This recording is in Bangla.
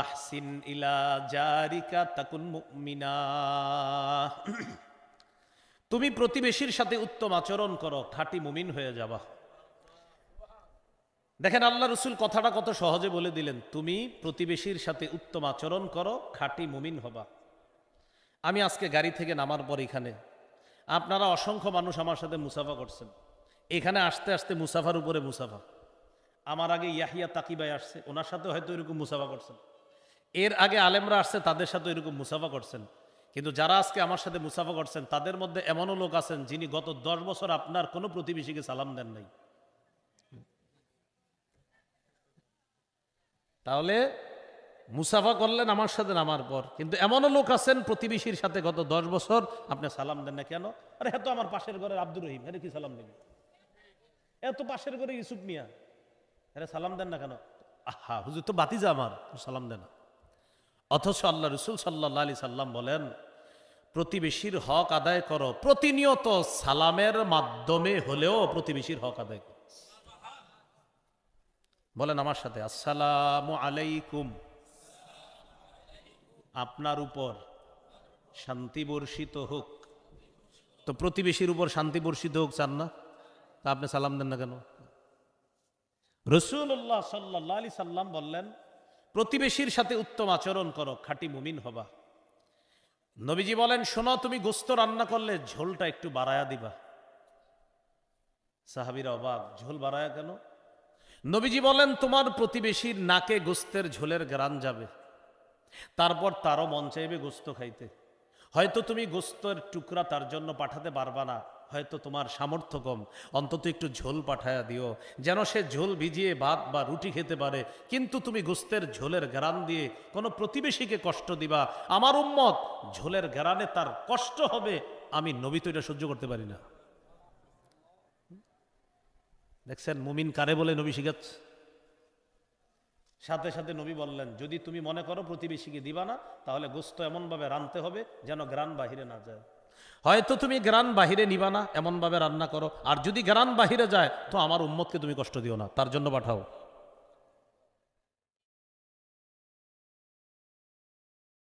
আহসিন ইলা জারিকা তাকুন মুমিনা। তুমি প্রতিবেশীর সাথে উত্তম আচরণ করো, খাঁটি মুমিন হয়ে যাবা। দেখেন আল্লাহ রসুল কথাটা কত সহজে বলে দিলেন, তুমি প্রতিবেশীর সাথে উত্তম আচরণ করো, খাঁটি মুমিন হবা। আমি আজকে গাড়ি থেকে নামার পর এখানে আপনারা অসংখ্য মানুষ আমার সাথে মুসাফা করছেন। এখানে আসতে আসতে মুসাফার উপরে মুসাফা। আমার আগে ইয়াহিয়া তাকিবাই আসছে, ওনার সাথে হয়তো এরকম মুসাফা করছেন। এর আগে আলেমরা আসছে, তাদের সাথে এরকম মুসাফা করছেন। কিন্তু যারা আজকে আমার সাথে মুসাফা করছেন তাদের মধ্যে এমনও লোক আছেন যিনি গত 10 বছর আপনার কোনো প্রতিবেশীকে সালাম দেন নাই। তাহলে মুসাফা করলেন আমার সাথে নামার পর, কিন্তু এমনও লোক আছেন প্রতিবেশীর সাথে গত 10 বছর আপনি সালাম দেন না। কেন? আরে এত আমার পাশের ঘরের আব্দুর রহিম, আরে কি সালাম দেন? এত পাশের ঘরে ইউসুফ মিয়া, আরে সালাম দেন না কেন? আহা হুজুর তো বাতিজা আমার, সালাম দেন না। অথচ আল্লাহ রসুল সাল্লাল্লাহু আলাইহি সাল্লাম বলেন, প্রতিবেশীর হক আদায় করো, প্রতিনিয়ত সালামের মাধ্যমে হলেও প্রতিবেশীর হক আদায় করো। বলেন আমার সাথে, আসসালামু আলাইকুম। আপনার উপর শান্তি বর্ষিত হোক। তো প্রতিবেশীর উপর শান্তি বর্ষিত হোক চান না? তা আপনি সালাম দেন না কেন? রাসূলুল্লাহ সাল্লাল্লাহু আলাইহি সাল্লাম বললেন, প্রতিবেশীর সাথে উত্তম আচরণ করো, খাঁটি মুমিন হবা। নবীজি বলেন, শোনো, তুমি গোস্ত রান্না করলে ঝোলটা একটু বাড়ায়া দিবা। সাহাবীরা অবাক, ঝোল বাড়ায়া কেন? নবীজি বলেন, তোমার প্রতিবেশীর নাকে গোস্তের ঝোলের ঘ্রাণ যাবে, তারপর তারও মন চাইবে গোস্ত খাইতে। হয়তো তুমি গোস্তের টুকরা তার জন্য পাঠাতে পারবা না, হয়তো তোমার সামর্থ্য কম, অন্তত একটু ঝোল পাঠায়া দিও, যেন সে ঝোল ভিজিয়ে ভাত বা রুটি খেতে পারে। কিন্তু তুমি গোস্তের ঝোলের ঘ্রাণ দিয়ে কোনো প্রতিবেশীকে কষ্ট দিবা। আমার উম্মত ঝোলের ঘ্রাণে তার কষ্ট হবে, আমি নবী তো এটা সহ্য করতে পারি না। দেখছেন মুমিন কারে বলে নবী শিখাচ্ছে। সাথে সাথে নবী বললেন, যদি তুমি মনে করো প্রতিবেশীকে দিবা না, তাহলে গোস্ত এমনভাবে রানতে হবে যেন গ্রান বাহিরে না যায়। হয়তো তুমি গ্রান বাহিরে নিবা না, এমনভাবে রান্না করো। আর যদি গ্রান বাহিরে যায় তো আমার উম্মতকে তুমি কষ্ট দিও না, তার জন্য পাঠাও।